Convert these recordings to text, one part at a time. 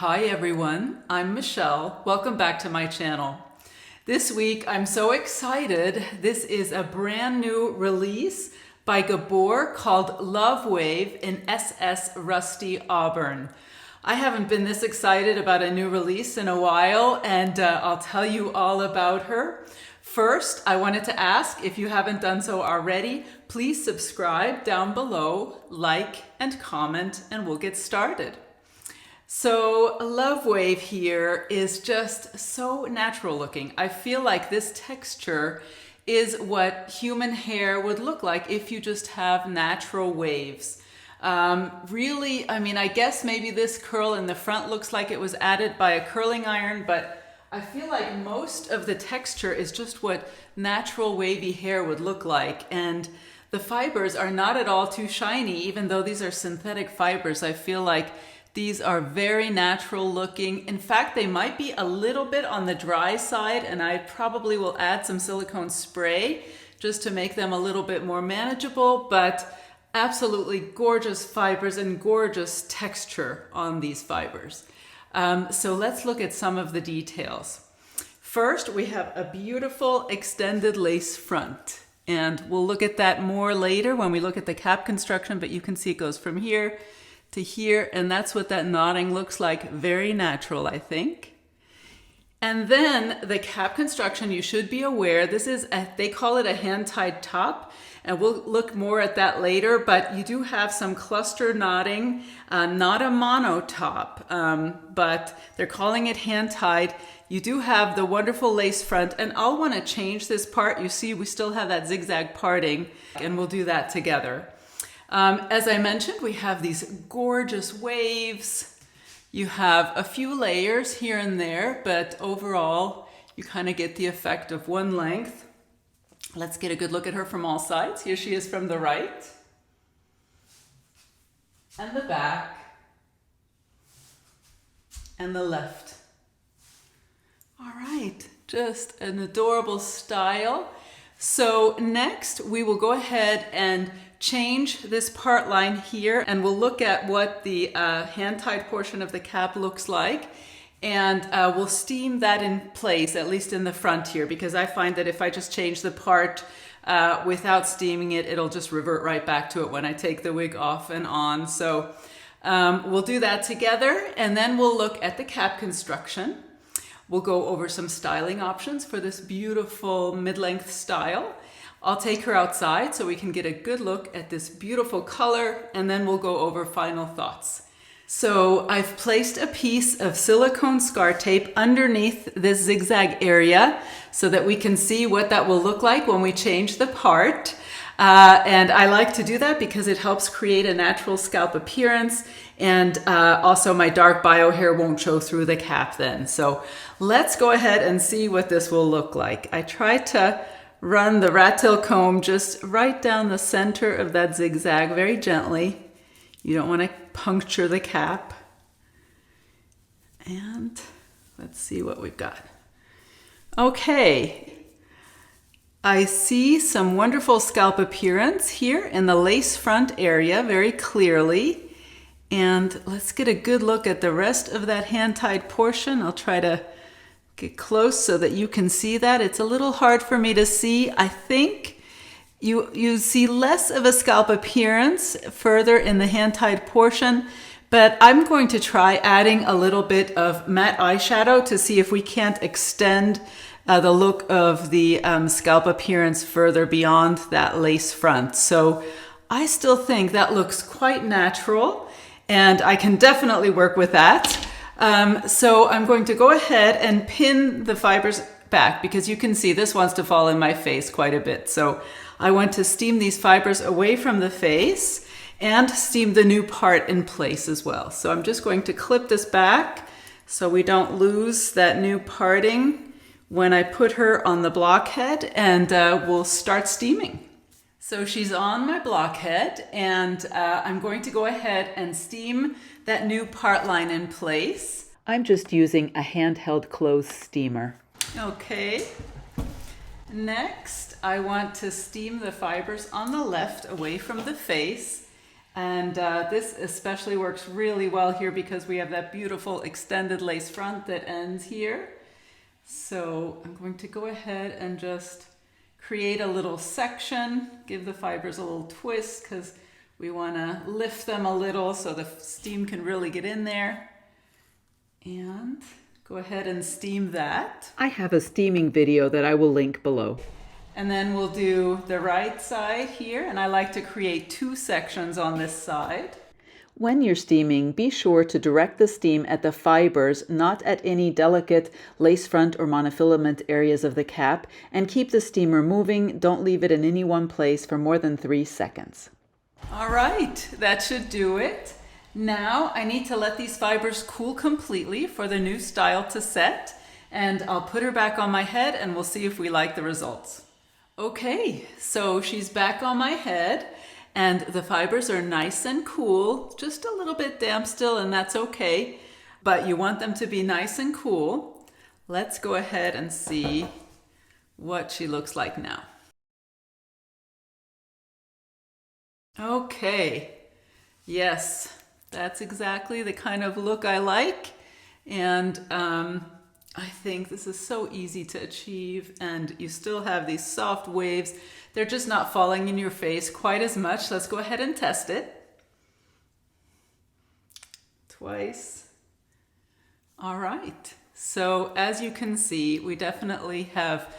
Hi everyone, I'm Michelle. Welcome back to my channel. This week I'm so excited. This is a brand new release by Gabor called Love Wave in SS Rusty Auburn. I haven't been this excited about a new release in a while, and I'll tell you all about her. First, I wanted to ask, if you haven't done so already, please subscribe down below, like and comment, and we'll get started. So Love Wave here is just so natural looking. I feel like this texture is what human hair would look like if you just have natural waves. Really, I guess maybe this curl in the front looks like it was added by a curling iron, but I feel like most of the texture is just what natural wavy hair would look like. And the fibers are not at all too shiny, even though these are synthetic fibers. I feel like these are very natural looking. In fact, they might be a little bit on the dry side, and I probably will add some silicone spray just to make them a little bit more manageable, but absolutely gorgeous fibers and gorgeous texture on these fibers. So let's look at some of the details. First, we have a beautiful extended lace front, and we'll look at that more later when we look at the cap construction, but you can see it goes from here to here, and that's what that knotting looks like. Very natural, I think. And then the cap construction, you should be aware, this is, they call it a hand-tied top, and we'll look more at that later, but you do have some cluster knotting, not a mono top, but they're calling it hand-tied. You do have the wonderful lace front, and I'll want to change this part. You see, we still have that zigzag parting, and we'll do that together. As I mentioned, we have these gorgeous waves. You have a few layers here and there, but overall, you kind of get the effect of one length. Let's get a good look at her from all sides. Here she is from the right, and the back, and the left. All right, just an adorable style. So next, we will go ahead and change this part line here, and we'll look at what the hand-tied portion of the cap looks like, and we'll steam that in place, at least in the front here, because I find that if I just change the part without steaming it, it'll just revert right back to it when I take the wig off and on. So we'll do that together, and then we'll look at the cap construction. We'll go over some styling options for this beautiful mid-length style. I'll take her outside so we can get a good look at this beautiful color, and then we'll go over final thoughts. So I've placed a piece of silicone scar tape underneath this zigzag area so that we can see what that will look like when we change the part. And I like to do that because it helps create a natural scalp appearance, and also my dark bio hair won't show through the cap then. So let's go ahead and see what this will look like. I try to run the rat tail comb just right down the center of that zigzag very gently. You don't want to puncture the cap. And let's see what we've got. Okay. I see some wonderful scalp appearance here in the lace front area very clearly. And let's get a good look at the rest of that hand-tied portion. I'll try to get close so that you can see that. It's a little hard for me to see. I think you see less of a scalp appearance further in the hand-tied portion, but I'm going to try adding a little bit of matte eyeshadow to see if we can't extend the look of the scalp appearance further beyond that lace front. So I still think that looks quite natural, and I can definitely work with that. So I'm going to go ahead and pin the fibers back, because you can see this wants to fall in my face quite a bit. So I want to steam these fibers away from the face and steam the new part in place as well. So I'm just going to clip this back so we don't lose that new parting when I put her on the blockhead, and we'll start steaming. So she's on my blockhead, and I'm going to go ahead and steam that new part line in place. I'm just using a handheld clothes steamer. Okay. Next, I want to steam the fibers on the left away from the face, And this especially works really well here because we have that beautiful extended lace front that ends here. So I'm going to go ahead and just create a little section, give the fibers a little twist because we want to lift them a little so the steam can really get in there. And go ahead and steam that. I have a steaming video that I will link below. And then we'll do the right side here, and I like to create 2 sections on this side. When you're steaming, be sure to direct the steam at the fibers, not at any delicate lace front or monofilament areas of the cap, and keep the steamer moving. Don't leave it in any one place for more than 3 seconds. All right, that should do it. Now I need to let these fibers cool completely for the new style to set, and I'll put her back on my head and we'll see if we like the results. Okay, so she's back on my head and the fibers are nice and cool, just a little bit damp still, and that's okay, but you want them to be nice and cool. Let's go ahead and see what she looks like now. Okay, yes, that's exactly the kind of look I like, and I think this is so easy to achieve, and you still have these soft waves. They're just not falling in your face quite as much. Let's go ahead and test it. Twice. All right. So as you can see, we definitely have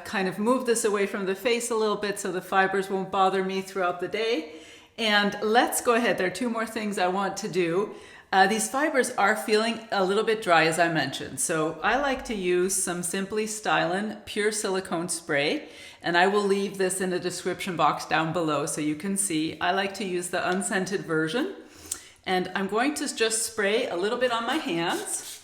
kind of moved this away from the face a little bit so the fibers won't bother me throughout the day. And let's go ahead. There are 2 more things I want to do. These fibers are feeling a little bit dry, as I mentioned. So I like to use some Simply Stylin pure silicone spray, and I will leave this in the description box down below so you can see. I like to use the unscented version, and I'm going to just spray a little bit on my hands.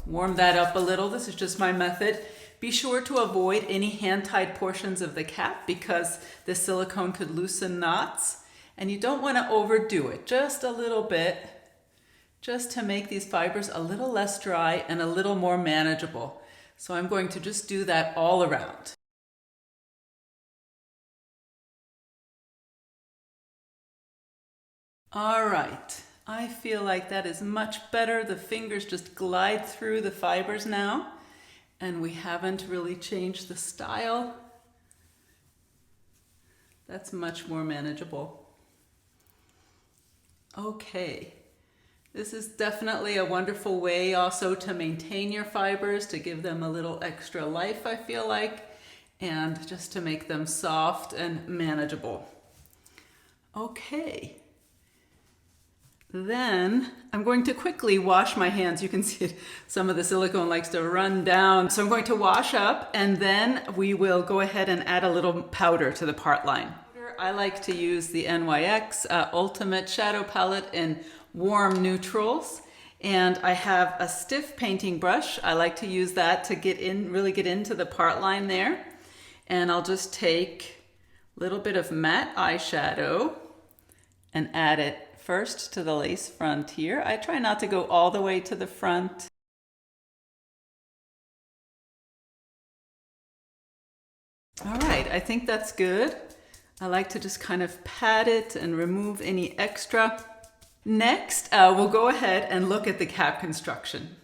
Warm that up a little. This is just my method. Be sure to avoid any hand-tied portions of the cap because the silicone could loosen knots. And you don't want to overdo it, just a little bit, just to make these fibers a little less dry and a little more manageable. So I'm going to just do that all around. All right, I feel like that is much better. The fingers just glide through the fibers now, and we haven't really changed the style. That's much more manageable. Okay, this is definitely a wonderful way also to maintain your fibers, to give them a little extra life, I feel like, and just to make them soft and manageable. Okay, then I'm going to quickly wash my hands. You can see some of the silicone likes to run down. So I'm going to wash up, and then we will go ahead and add a little powder to the part line. I like to use the NYX Ultimate Shadow Palette in warm neutrals, and I have a stiff painting brush. I like to use that to really get into the part line there. And I'll just take a little bit of matte eyeshadow and add it first to the lace front here. I try not to go all the way to the front. All right, I think that's good. I like to just kind of pat it and remove any extra. Next, we'll go ahead and look at the cap construction.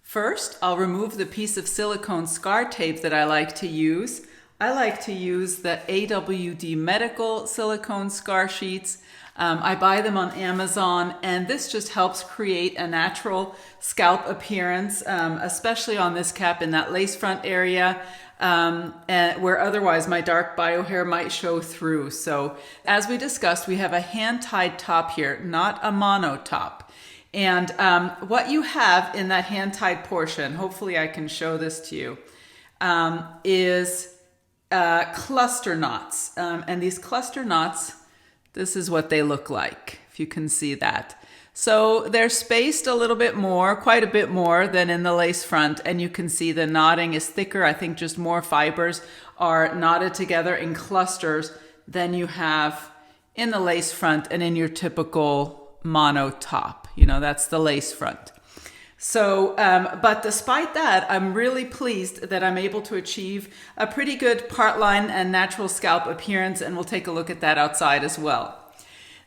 First, I'll remove the piece of silicone scar tape that I like to use. I like to use the AWD Medical silicone scar sheets. I buy them on Amazon, and this just helps create a natural scalp appearance, especially on this cap in that lace front area. And where otherwise my dark bio hair might show through. So as we discussed, we have a hand-tied top here, not a mono top. And what you have in that hand-tied portion, hopefully I can show this to you, is cluster knots. And these cluster knots, this is what they look like, if you can see that. So they're spaced a little bit more, quite a bit more than in the lace front, and you can see the knotting is thicker. I think just more fibers are knotted together in clusters than you have in the lace front and in your typical mono top. You know, that's the lace front. So, but despite that, I'm really pleased that I'm able to achieve a pretty good part line and natural scalp appearance, and we'll take a look at that outside as well.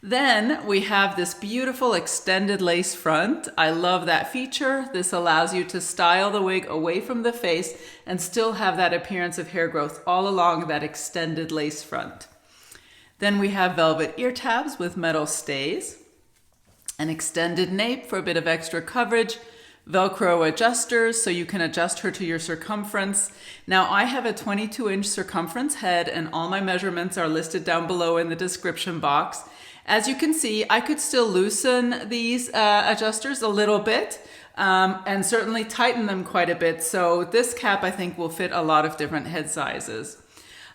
Then we have this beautiful extended lace front. I love that feature. This allows you to style the wig away from the face and still have that appearance of hair growth all along that extended lace front. Then we have velvet ear tabs with metal stays, an extended nape for a bit of extra coverage, Velcro adjusters so you can adjust her to your circumference. Now I have a 22-inch circumference head and all my measurements are listed down below in the description box. As you can see, I could still loosen these adjusters a little bit and certainly tighten them quite a bit. So this cap I think will fit a lot of different head sizes.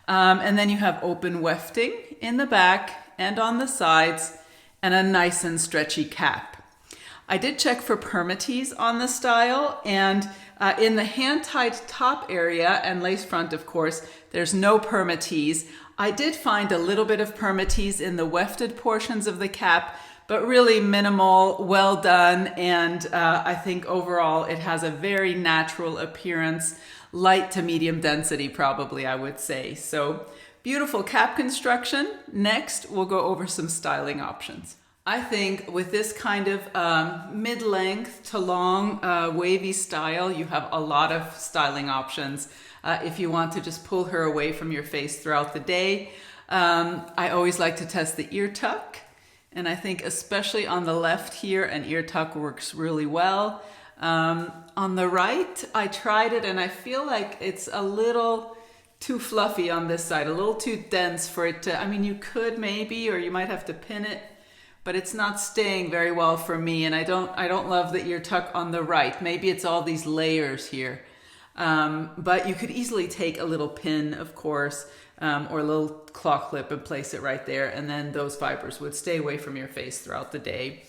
And then you have open wefting in the back and on the sides and a nice and stretchy cap. I did check for permatease on the style, and in the hand-tied top area and lace front, of course, there's no permatease. I did find a little bit of permatease in the wefted portions of the cap, but really minimal, well done, and I think overall it has a very natural appearance, light to medium density probably, I would say. So beautiful cap construction. Next, we'll go over some styling options. I think with this kind of mid-length to long wavy style, you have a lot of styling options. If you want to just pull her away from your face throughout the day. I always like to test the ear tuck. And I think especially on the left here, an ear tuck works really well. On the right, I tried it and I feel like it's a little too fluffy on this side, a little too dense for it to, I mean, you could maybe, or you might have to pin it, but it's not staying very well for me, and I don't love the ear tuck on the right. Maybe it's all these layers here. But you could easily take a little pin, of course, or a little claw clip and place it right there, and then those fibers would stay away from your face throughout the day.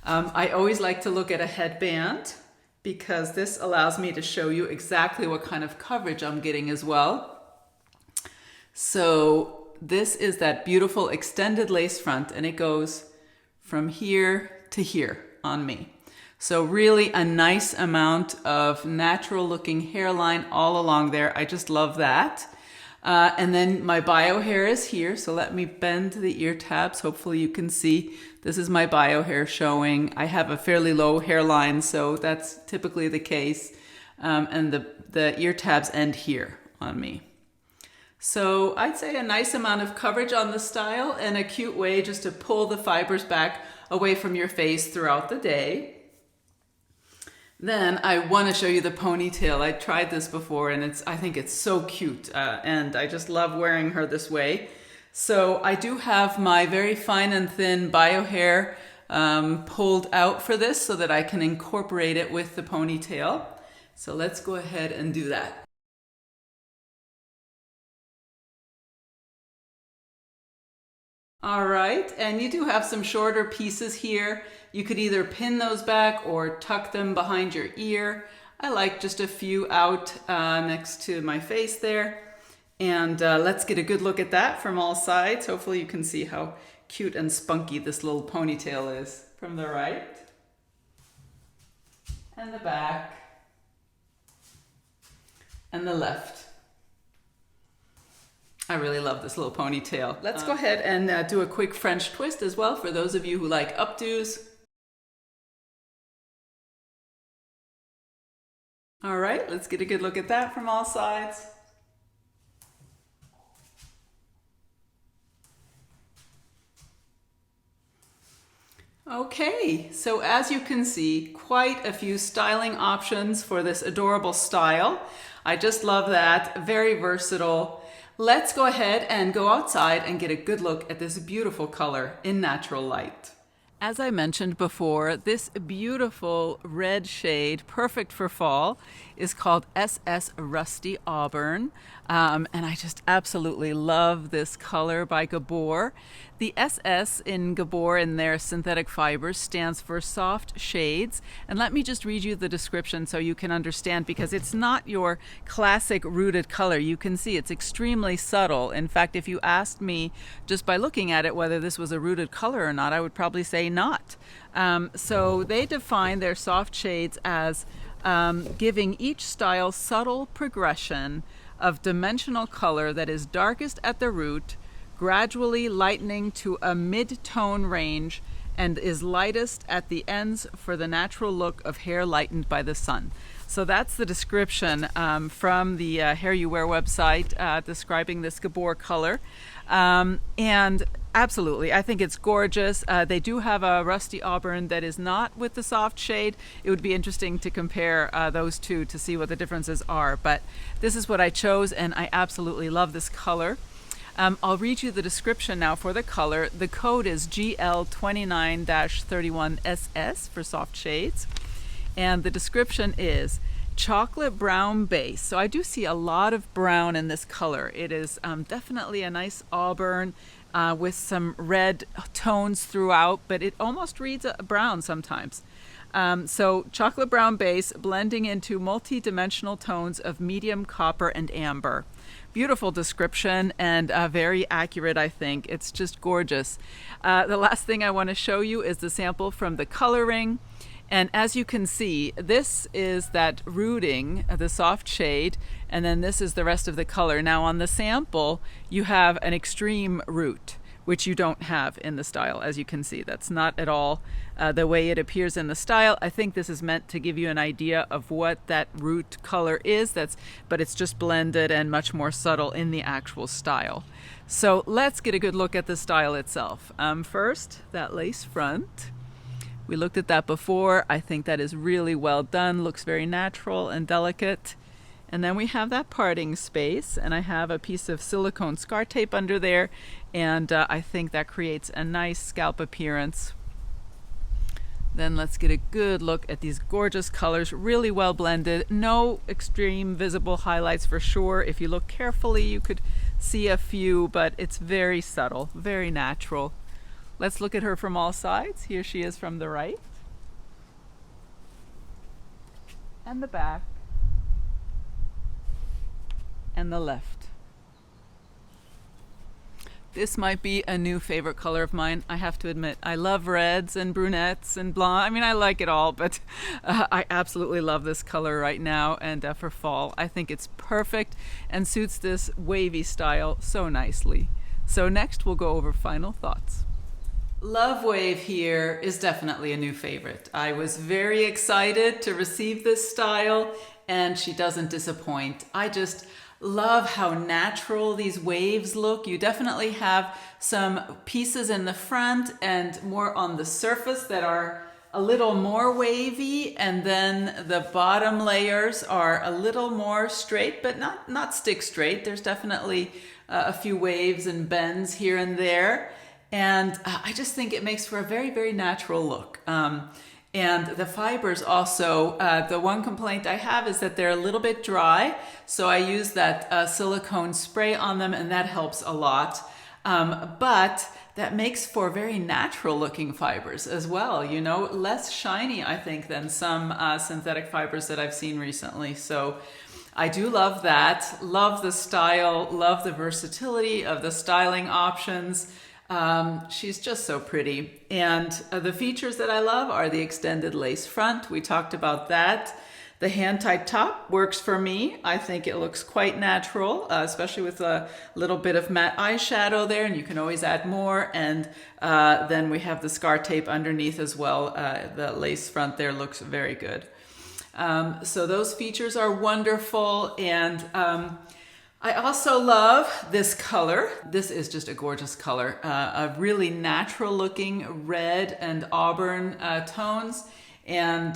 I always like to look at a headband because this allows me to show you exactly what kind of coverage I'm getting as well. So this is that beautiful extended lace front, and it goes from here to here on me. So really a nice amount of natural looking hairline all along there. I just love that. And then my bio hair is here. So let me bend the ear tabs. Hopefully you can see this is my bio hair showing. I have a fairly low hairline, so that's typically the case. And the ear tabs end here on me. So I'd say a nice amount of coverage on the style and a cute way just to pull the fibers back away from your face throughout the day. Then I want to show you the ponytail. I tried this before and I think it's so cute and I just love wearing her this way. So I do have my very fine and thin bio hair pulled out for this so that I can incorporate it with the ponytail. So let's go ahead and do that. All right, and you do have some shorter pieces here. You could either pin those back or tuck them behind your ear. I like just a few out next to my face there. And let's get a good look at that from all sides. Hopefully you can see how cute and spunky this little ponytail is from the right. And the back. And the left. I really love this little ponytail. Let's go ahead and do a quick French twist as well for those of you who like updos. All right, let's get a good look at that from all sides. Okay, so as you can see, quite a few styling options for this adorable style. I just love that, very versatile. Let's go ahead and go outside and get a good look at this beautiful color in natural light. As I mentioned before, this beautiful red shade, perfect for fall, is called SS Rusty Auburn. And I just absolutely love this color by Gabor. The SS in Gabor in their synthetic fibers stands for soft shades. And let me just read you the description so you can understand, because it's not your classic rooted color. You can see it's extremely subtle. In fact, if you asked me just by looking at it whether this was a rooted color or not, I would probably say not. So they define their soft shades as giving each style subtle progression of dimensional color that is darkest at the root, gradually lightening to a mid-tone range, and is lightest at the ends for the natural look of hair lightened by the sun. So that's the description from the Hair You Wear website describing this Gabor color. And absolutely, I think it's gorgeous. They do have a rusty auburn that is not with the soft shade. It would be interesting to compare those two to see what the differences are. But this is what I chose, and I absolutely love this color. I'll read you the description now for the color. The code is GL29-31SS for soft shades. And the description is chocolate brown base. So I do see a lot of brown in this color. It is definitely a nice auburn with some red tones throughout, but it almost reads brown sometimes. So chocolate brown base blending into multi-dimensional tones of medium copper and amber. Beautiful description and very accurate, I think. It's just gorgeous. The last thing I want to show you is the sample from the coloring. And as you can see, this is that rooting, the soft shade, and then this is the rest of the color. Now on the sample, you have an extreme root, which you don't have in the style, as you can see. That's not at all the way it appears in the style. I think this is meant to give you an idea of what that root color is, but it's just blended and much more subtle in the actual style. So let's get a good look at the style itself. First, that lace front. We looked at that before. I think that is really well done, looks very natural and delicate. And then we have that parting space, and I have a piece of silicone scar tape under there, and I think that creates a nice scalp appearance. Then let's get a good look at these gorgeous colors, really well blended. No extreme visible highlights for sure. If you look carefully, you could see a few, but it's very subtle, very natural. Let's look at her from all sides. Here she is from the right, and the back, and the left. This might be a new favorite color of mine, I have to admit. I love reds and brunettes and blonde. I mean, I like it all, but I absolutely love this color right now, and for fall. I think it's perfect and suits this wavy style so nicely. So next we'll go over final thoughts. Love Wave here is definitely a new favorite. I was very excited to receive this style, and she doesn't disappoint. I just love how natural these waves look. You definitely have some pieces in the front and more on the surface that are a little more wavy, and then the bottom layers are a little more straight, but not stick straight. There's definitely a few waves and bends here and there. And I just think it makes for a very, very natural look. And the fibers also, the one complaint I have is that they're a little bit dry. So I use that silicone spray on them, and that helps a lot. But that makes for very natural looking fibers as well. You know, less shiny, I think, than some synthetic fibers that I've seen recently. So I do love that. Love the style, love the versatility of the styling options. She's just so pretty. And the features that I love are the extended lace front. We talked about that. The hand-tied top works for me. I think it looks quite natural, especially with a little bit of matte eyeshadow there, and you can always add more. And then we have the scar tape underneath as well. The lace front there looks very good. So those features are wonderful. And I also love this color. This is just a gorgeous color. A really natural looking red and auburn tones, and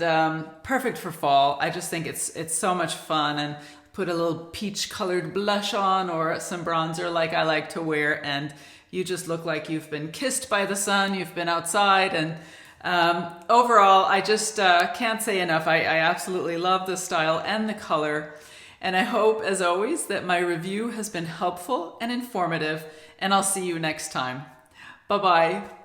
perfect for fall. I just think it's so much fun. And put a little peach colored blush on or some bronzer like I like to wear, and you just look like you've been kissed by the sun, you've been outside. And overall, I just can't say enough. I absolutely love the style and the color. And I hope, as always, that my review has been helpful and informative, and I'll see you next time. Bye-bye.